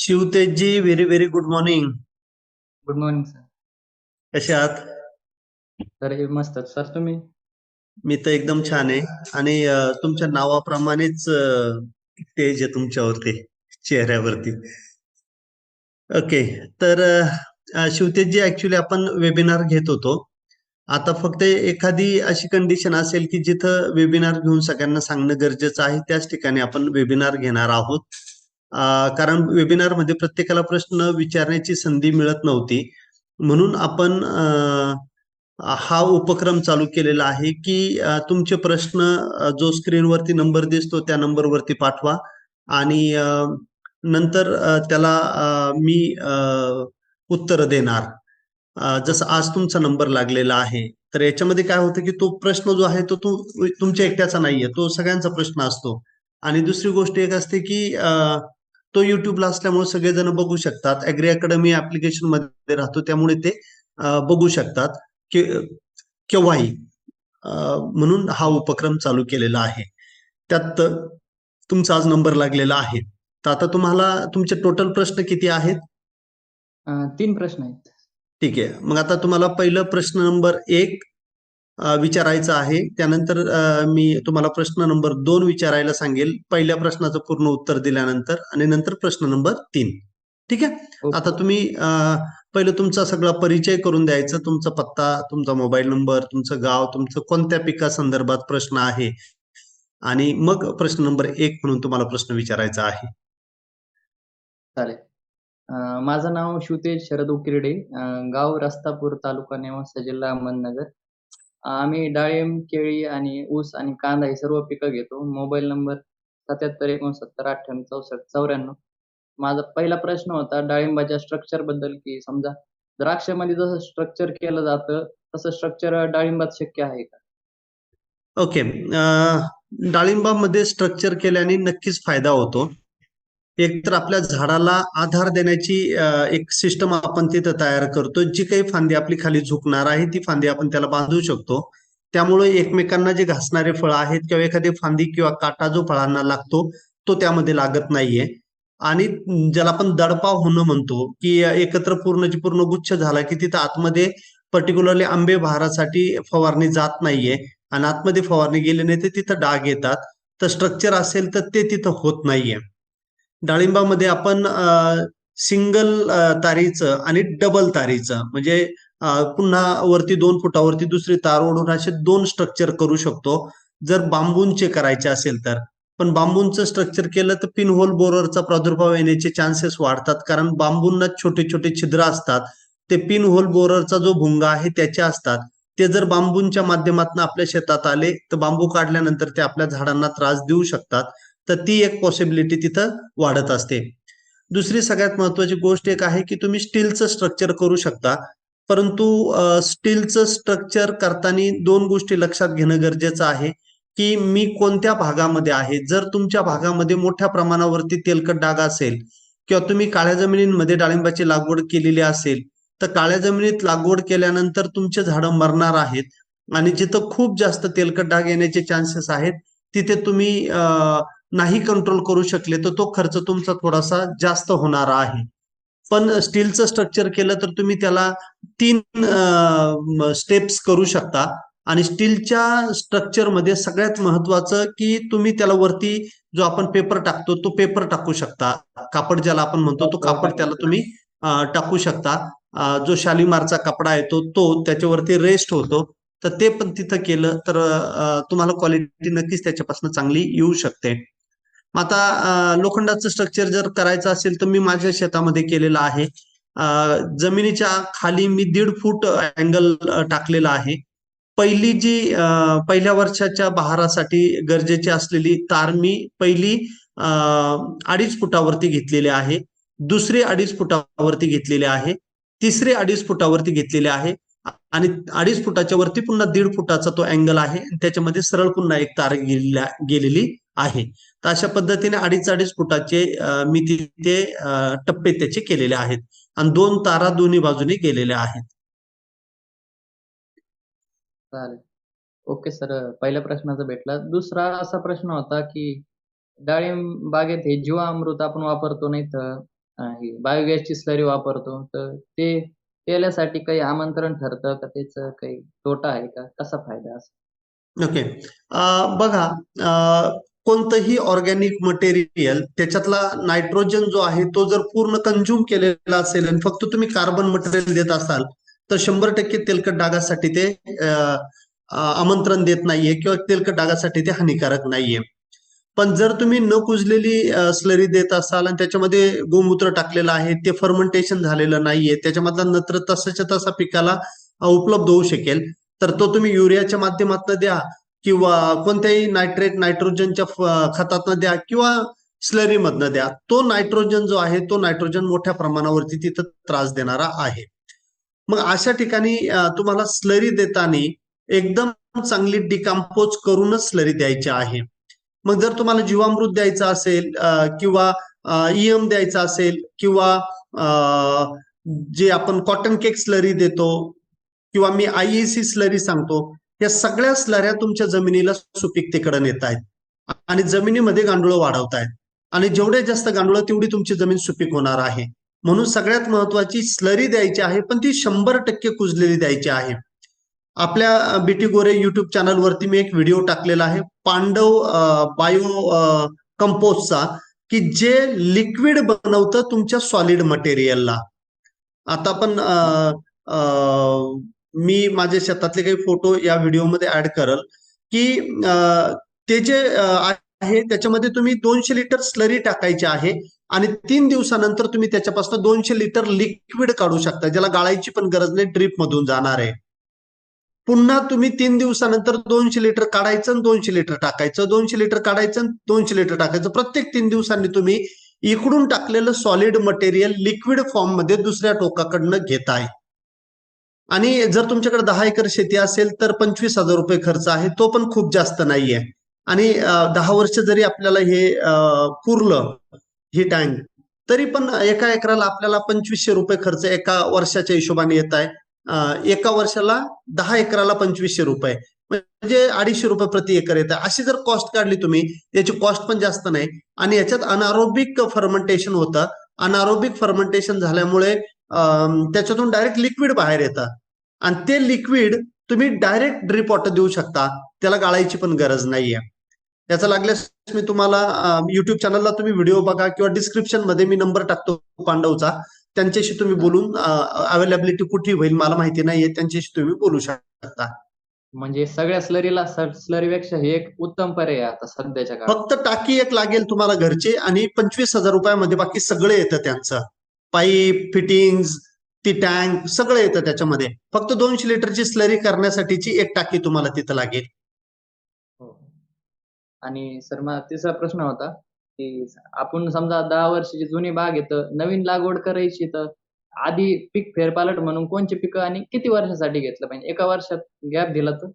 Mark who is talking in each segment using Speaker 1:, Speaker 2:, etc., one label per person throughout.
Speaker 1: शिवतेजजी, very very good morning.
Speaker 2: Good morning sir.
Speaker 1: कसे आहात?
Speaker 2: तर हे मस्त सर. तुम्ही?
Speaker 1: मी तर एकदम छान आहे. आणि तुमच्या नावाप्रमाणेच तेज आहे तुमच्यावरती, चेहऱ्यावरती. ओके. तर शिवतेजजी, ऍक्च्युली आपण वेबिनार घेत होतो. आता फक्त एखादी अशी कंडिशन असेल की जिथं वेबिनार घेऊन सगळ्यांना सांगणं गरजेचं आहे, त्याच ठिकाणी आपण वेबिनार घेणार आहोत. कारण वेबिनारमध्ये प्रत्येकाला प्रश्न विचारण्याची संधी मिळत नव्हती. म्हणून आपण हा उपक्रम चालू केलेला आहे की तुमचे प्रश्न जो स्क्रीनवरती नंबर दिसतो त्या नंबरवरती पाठवा. आणि नंतर त्याला मी उत्तर देणार. जसं
Speaker 2: ओके.
Speaker 1: आज तुमचा नंबर लागलेला आहे, तर याच्यामध्ये काय होतं की तो प्रश्न जो आहे तो तुमच्या एकट्याचा नाहीये, तो सगळ्यांचा प्रश्न असतो. आणि दुसरी गोष्ट एक असते की तो युट्यूबला असल्यामुळे सगळेजण बघू शकतात. ऍग्री अकॅडमी ऍप्लिकेशन मध्ये राहतो, त्यामुळे ते बघू शकतात की केव्हाही. म्हणून हा उपक्रम चालू केलेला आहे. त्यात तुमचा आज नंबर लागलेला आहे. तर आता तुम्हाला तुमचे टोटल प्रश्न किती आहेत?
Speaker 2: 3 प्रश्न आहेत.
Speaker 1: ठीक आहे. मग आता तुम्हाला पहिलं प्रश्न नंबर 1 विचारायचा आहे. त्यानंतर मी तुम्हाला प्रश्न नंबर 2 विचारायला सांगेल. पहिल्या प्रश्नाचं पूर्ण उत्तर दिल्यानंतर आणि नंतर प्रश्न नंबर 3. ठीक आहे? आता
Speaker 2: ओके.
Speaker 1: तुम्ही पहिलं तुमचा सगळा परिचय करून द्यायचा. तुमचा पत्ता, तुमचा मोबाईल नंबर, तुमचं गाव, तुमचं कोणत्या पिकासंदर्भात प्रश्न आहे आणि मग प्रश्न नंबर 1 म्हणून तुम्हाला प्रश्न विचारायचा आहे.
Speaker 2: चालेल. माझं नाव शिवतेज शरद उकिरडे. गाव रस्तापूर, तालुका नेवासा, जिल्हा अहमदनगर. आम्ही डाळिंब, केळी आणि ऊस आणि कांदा ही सर्व पिकं घेतो. Mobile number 77 69 98 64 94. माझा पहिला प्रश्न होता डाळिंबाच्या स्ट्रक्चर बद्दल, की समजा द्राक्षामध्ये जसं स्ट्रक्चर केलं जातं, तसं स्ट्रक्चर डाळिंबात शक्य आहे का?
Speaker 1: ओके. डाळिंबामध्ये स्ट्रक्चर केल्याने नक्कीच फायदा होतो. एकतर आपल्या झाडाला आधार देण्याची एक सिस्टम आपण तिथं तयार करतो. जी काही फांदी आपली खाली झुकणार आहे, ती फांदी आपण त्याला बांधू शकतो. त्यामुळे एकमेकांना जे घासणारे फळं आहेत किंवा एखादी फांदी किंवा काटा जो फळांना लागतो, तो त्यामध्ये लागत नाहीये. आणि ज्याला आपण दडपाव होणं म्हणतो, की एकत्र पूर्णची पूर्ण गुच्छ झाला, की तिथं आतमध्ये पर्टिक्युलरली आंबे बहारासाठी फवारणी जात नाहीये. आणि आतमध्ये फवारणी गेली नाही तर तिथं डाग येतात. तर स्ट्रक्चर असेल तर ते तिथं होत नाहीये. डाळिंबामध्ये आपण सिंगल तारीचं आणि डबल तारीचं म्हणजे पुन्हा वरती 2 फुटावरती दुसरी तार ओढून असे 2 स्ट्रक्चर करू शकतो, जर बांबूंचे करायचे असेल तर. पण बांबूंचं स्ट्रक्चर केलं तर पिन होल बोररचा प्रादुर्भाव येण्याचे चान्सेस वाढतात, कारण बांबूंना छोटे छोटे छिद्र असतात. ते पिन होल बोररचा जो भुंगा आहे त्याचे असतात. ते जर बांबूंच्या माध्यमातून आपल्या शेतात आले तर बांबू काढल्यानंतर ते आपल्या झाडांना त्रास देऊ शकतात. तर ती एक पॉसिबिलिटी तिथं वाढत असते. दुसरी सगळ्यात महत्वाची गोष्ट एक आहे की तुम्ही स्टीलचं स्ट्रक्चर करू शकता. परंतु स्टीलचं स्ट्रक्चर करताना 2 गोष्टी लक्षात घेणं गरजेचं आहे, की मी कोणत्या भागामध्ये आहे. जर तुमच्या भागामध्ये मोठ्या प्रमाणावरती तेलकट डाग असेल किंवा तुम्ही काळ्या जमिनींमध्ये डाळिंबाची लागवड केलेली असेल, तर काळ्या जमिनीत लागवड केल्यानंतर तुमचे झाडं मरणार आहेत. आणि जिथं खूप जास्त तेलकट डाग येण्याचे चान्सेस आहेत, तिथे तुम्ही नाही कंट्रोल करू शकले तर तो खर्च तुमचा थोडासा जास्त होणार आहे. पण स्टीलचं स्ट्रक्चर केलं तर तुम्ही त्याला 3 स्टेप्स करू शकता. आणि स्टीलच्या स्ट्रक्चरमध्ये सगळ्यात महत्वाचं की तुम्ही त्याला वरती जो आपण पेपर टाकतो तो पेपर टाकू शकता. कापड ज्याला आपण म्हणतो तो
Speaker 2: कव्हर
Speaker 1: कापड त्याला
Speaker 2: टाकायचं.
Speaker 1: तुम्ही टाकू शकता. जो शालिमारचा कपडा येतो तो त्याच्यावरती रेस्ट होतो. तर ते पण तिथं केलं तर तुम्हाला क्वालिटी नक्कीच त्याच्यापासून चांगली येऊ शकते. मग आता लोखंडाचं स्ट्रक्चर जर करायचं असेल तर मी माझ्या शेतामध्ये केलेलं आहे. जमिनीच्या खाली मी 1.5 फूट अँगल टाकलेला आहे. पहिली जी पहिल्या वर्षाच्या बहारासाठी गरजेची असलेली तार मी पहिली 2.5 फुटावरती घेतलेली आहे. दुसरी 2.5 फुटावरती घेतलेली आहे. तिसरी 2.5 फुटावरती घेतलेली आहे. आणि 2.5 फुटाच्या वरती पुन्हा 1.5 फुटाचा तो अँगल आहे. त्याच्यामध्ये सरळ पुन्हा एक तार गेलेली आहे. तर अशा पद्धतीने 2.5 फुटाचे मी तिथे टप्पे त्याचे केलेले आहेत. आणि 2 तारा दोन्ही बाजूने गेलेल्या आहेत.
Speaker 2: चालेल. Okay sir. पहिल्या प्रश्नाचा भेटला. दुसरा असा प्रश्न होता, की डाळिंब बागेत हे जीवामृत आपण वापरतो, नाही तर ही बायोगॅसची स्लरी वापरतो. तर ते केल्यासाठी काही आमंत्रण ठरतं का त्याचं काही तोटा आहे का? कसा फायदा आहे?
Speaker 1: ओके. बघा, कोणतंही ऑर्गॅनिक मटेरियल त्याच्यातला नायट्रोजन जो आहे तो जर पूर्ण कंझ्युम केलेला असेल आणि फक्त तुम्ही कार्बन मटेरियल देत असाल तर 100% तेलकट डागासाठी ते आमंत्रण देत नाहीये किंवा तेलकट डागासाठी ते हानिकारक नाहीये. पण जर तुम्ही न कुजलेली स्लरी देत असाल आणि त्याच्यामध्ये गोमूत्र टाकलेलं आहे, ते फर्मेंटेशन झालेलं नाहीये, त्याच्यामधला नत्र तसाच्या तसा पिकाला उपलब्ध होऊ शकेल, तर तो तुम्ही युरियाच्या माध्यमातून द्या किंवा कोणत्याही नायट्रोजनच्या खतातनं द्या किंवा स्लरी मधनं द्या. तो नायट्रोजन जो आहे तो नायट्रोजन मोठ्या प्रमाणावरती तिथं त्रास देणारा आहे. मग अशा ठिकाणी तुम्हाला स्लरी देताना एकदम चांगली डिकम्पोज करूनच स्लरी द्यायची आहे. मग जर तुम्हाला जीवामृत द्यायचं असेल किंवा ईएम द्यायचा असेल किंवा जे आपण कॉटन केक स्लरी देतो किंवा मी आयईसी स्लरी सांगतो, या सगळ्या स्लऱ्या तुमच्या जमिनीला सुपीकतेकडे नेत आहेत आणि जमिनीमध्ये गांडूळ वाढवतायत आणि जेवढे जास्त गांडूळ तेवढी तुमची जमीन सुपीक होणार आहे. म्हणून सगळ्यात महत्वाची स्लरी द्यायची आहे, पण ती 100% कुजलेली द्यायची आहे. आपल्या बीटी गोरे युट्यूब चॅनलवरती मी एक व्हिडिओ टाकलेला आहे पांडव बायो कंपोस्टचा, की जे लिक्विड बनवतं तुमच्या सॉलिड मटेरियलला. आता पण मी माझ्या शेतातले काही फोटो या व्हिडिओमध्ये ऍड करल की ते जे आहे त्याच्यामध्ये तुम्ही 200 लिटर स्लरी टाकायची आहे आणि 3 दिवसानंतर तुम्ही त्याच्यापासून 200 लिटर लिक्विड काढू शकता, ज्याला गाळायची पण गरज नाही, ड्रीप मधून जाणार आहे. पुन्हा तुम्ही 3 दिवसानंतर 200 लिटर काढायचं आणि 200 लिटर टाकायचं, 200 लिटर काढायचं आणि 200 लिटर टाकायचं. प्रत्येक 3 दिवसांनी तुम्ही इकडून टाकलेलं सॉलिड मटेरियल लिक्विड फॉर्म मध्ये दुसऱ्या टोकाकडनं घेताय. आणि जर तुमच्याकडे 10 एकर शेती असेल तर 25,000 रुपये खर्च आहे, तो पण खूप जास्त नाहीये. आणि 10 वर्ष जरी आपल्याला हे पुरलं ही टँक, तरी पण एका एकराला आपल्याला 2500 रुपये खर्च एका वर्षाच्या हिशोबाने येत आहे. एका वर्षाला 10 एकराला 2500 रुपये म्हणजे 250 रुपये प्रति एकर येत आहे. अशी जर कॉस्ट काढली तुम्ही, याची कॉस्ट पण जास्त नाही आणि याच्यात अनारोबिक फर्मेंटेशन होतं. अनारोबिक फर्मेंटेशन झाल्यामुळे त्याच्यातून डायरेक्ट लिक्विड बाहेर येतं आणि ते लिक्विड तुम्ही डायरेक्ट ड्रिप वॉटर देऊ शकता, त्याला गाळायची पण गरज नाहीये. त्याचा लागल्यास मी तुम्हाला युट्यूब चॅनलला तुम्ही व्हिडिओ बघा किंवा डिस्क्रिप्शन मध्ये मी नंबर टाकतो पांडवचा, त्यांच्याशी तुम्ही बोलून अवेलेबिलिटी कुठे होईल मला माहिती नाहीये, त्यांच्याशी तुम्ही बोलू शकता.
Speaker 2: म्हणजे सगळ्या स्लरीपेक्षा हे एक उत्तम पर्याय आहे आता सध्याच्या काळात.
Speaker 1: फक्त टाकी एक लागेल तुम्हाला घरची आणि 25,000 रुपयामध्ये बाकी सगळं येतं त्यांचं, पाईप फिटिंग्स, ती टँक सगळं येतं त्याच्यामध्ये. फक्त 200 लिटरची स्लरी करण्यासाठीची एक टाकी तुम्हाला तिथं लागेल.
Speaker 2: हो. आणि सर मला तिसरा प्रश्न होता की आपण समजा 10 वर्षाची जुनी बाग आहे तर नवीन लागवड करायची तर आधी पीक फेरपालट म्हणून कोणची पिकं आणि किती वर्षासाठी घेतलं पाहिजे? एका वर्षात गॅप दिला तर?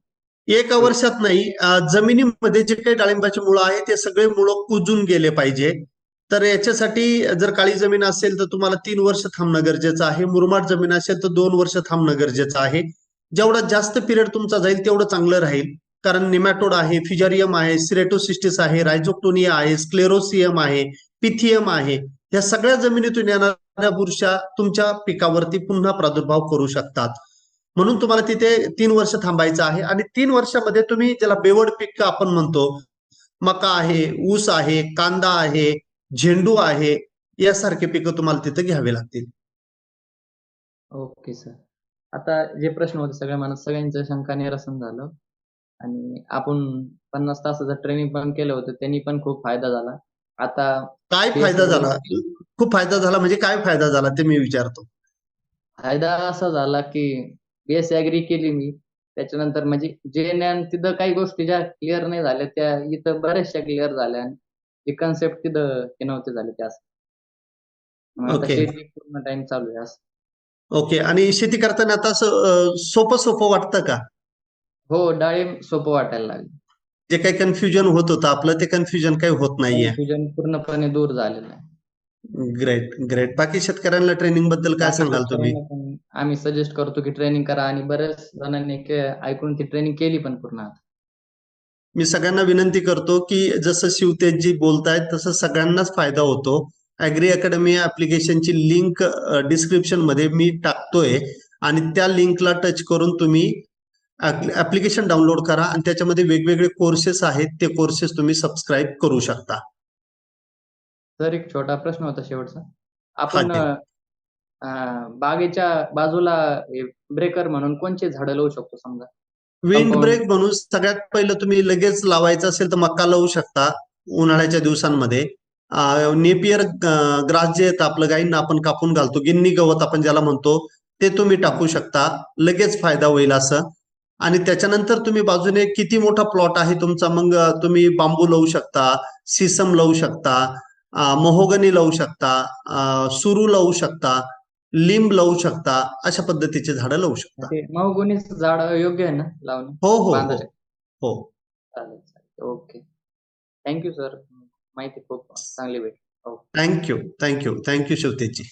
Speaker 1: एका वर्षात नाही, जमिनीमध्ये जे काही डाळिंबाची मुळं आहे ते सगळे मुळं कुजून गेले पाहिजे. तर याच्यासाठी जर काळी जमीन असेल तर तुम्हाला 3 वर्ष थांबणं गरजेचं आहे. मुरमाड जमीन असेल तर 2 वर्ष थांबणं गरजेचं आहे. जेवढा जास्त पिरियड तुमचा जाईल तेवढं चांगलं राहील. कारण निमॅटोड आहे, फिजारियम आहे, सिरेटोसिस्टिस आहे, रायझोक्टोनिया आहे, स्क्लेरोसियम आहे, पिथियम आहे. या सगळ्या जमिनीतून येणाऱ्या बुरशा तुमच्या पिकावरती पुन्हा प्रादुर्भाव करू शकतात. म्हणून तुम्हाला तिथे 3 वर्ष थांबायचं आहे आणि 3 वर्षामध्ये तुम्ही ज्याला बेवड पीक आपण म्हणतो, मका आहे, ऊस आहे, कांदा आहे, झेंडू आहे, यासारखे पिकं तुम्हाला तिथे घ्यावे लागतील.
Speaker 2: Okay sir. आता जे प्रश्न होते सगळ्या मनात सगळ्यांचं शंका निरसन झालं आणि आपण 50 तासाचं ट्रेनिंग पण केलं होतं, त्यांनी पण खूप फायदा झाला. आता
Speaker 1: काय फायदा झाला? खूप फायदा झाला म्हणजे काय फायदा झाला ते मी विचारतो.
Speaker 2: फायदा असा झाला की BSc ॲग्री केली मी. त्याच्यानंतर म्हणजे जे ज्ञान तिथं काही गोष्टी ज्या क्लिअर नाही झाल्या त्या इथं बऱ्याचशा क्लिअर झाल्या आणि जे कन्सेप्ट तिथं हे नव्हते झाले त्या. मग आता
Speaker 1: ओके.
Speaker 2: शेती पूर्ण टाइम चालू आहे असं.
Speaker 1: ओके. आणि शेती करताना आता सोपं सोपं वाटतं का?
Speaker 2: हो, डाळिंब सोपं वाटायला लागलं.
Speaker 1: जे काही कन्फ्युजन होत होतं आपलं ते कन्फ्युजन काही होत नाहीये.
Speaker 2: कन्फ्युजन पूर्णपणे दूर झालेलं आहे.
Speaker 1: Great, great. बाकी शेतकऱ्यांना ट्रेनिंग बद्दल काय
Speaker 2: बाकी
Speaker 1: सांगाल तुम्ही?
Speaker 2: शेतकऱ्यांना पण आम्ही सजेस्ट करतो की ट्रेनिंग करा आणि बऱ्याच जणांनी ऐकून ती ट्रेनिंग केली पण पूर्ण आता.
Speaker 1: मी सगळ्यांना विनंती करतो की जसं शिवतेजजी बोलतायत तसं सगळ्यांनाच फायदा होतो. ॲग्री अकॅडमी ऍप्लिकेशनची लिंक डिस्क्रिप्शन मध्ये मी टाकतोय आणि त्या लिंकला टच करून तुम्ही ऍप्लिकेशन डाउनलोड करा आणि त्याच्यामध्ये वेगवेगळे कोर्सेस आहेत, ते कोर्सेस तुम्ही सबस्क्राईब करू शकता.
Speaker 2: सर एक छोटा प्रश्न होता शेवटचा.
Speaker 1: हा
Speaker 2: आपण
Speaker 1: ठेव.
Speaker 2: बागेच्या बाजूला ब्रेकर म्हणून कोणचे झाडं लावू शकतो समजा?
Speaker 1: Wind
Speaker 2: compound.
Speaker 1: ब्रेक म्हणून सगळ्यात पहिलं तुम्ही लगेच लावायचं असेल तर मका लावू शकता उन्हाळ्याच्या दिवसांमध्ये. नेपियर ग्रास जे येतं आपलं गायींना आपण कापून घालतो, गिन्नी गवत आपण ज्याला म्हणतो, ते तुम्ही टाकू शकता, लगेच फायदा होईल असं. आणि त्याच्यानंतर तुम्ही बाजूने किती मोठा प्लॉट आहे तुमचा, मग तुम्ही बांबू लावू शकता, सिसम लावू शकता, महोगनी लावू शकता, सुरू लावू शकता, लिंब लावू शकता, अशा पद्धतीचे झाडं लावू शकता.
Speaker 2: ते महोगनीचं झाड योग्य आहे ना लावणं?
Speaker 1: हो हो हो
Speaker 2: बांधायला?
Speaker 1: हो.
Speaker 2: चालेल, चालेल. ओके. Thank you sir. माहिती खूप चांगली भेटली. हो.
Speaker 1: Thank you, thank you, thank you शिवतेजी.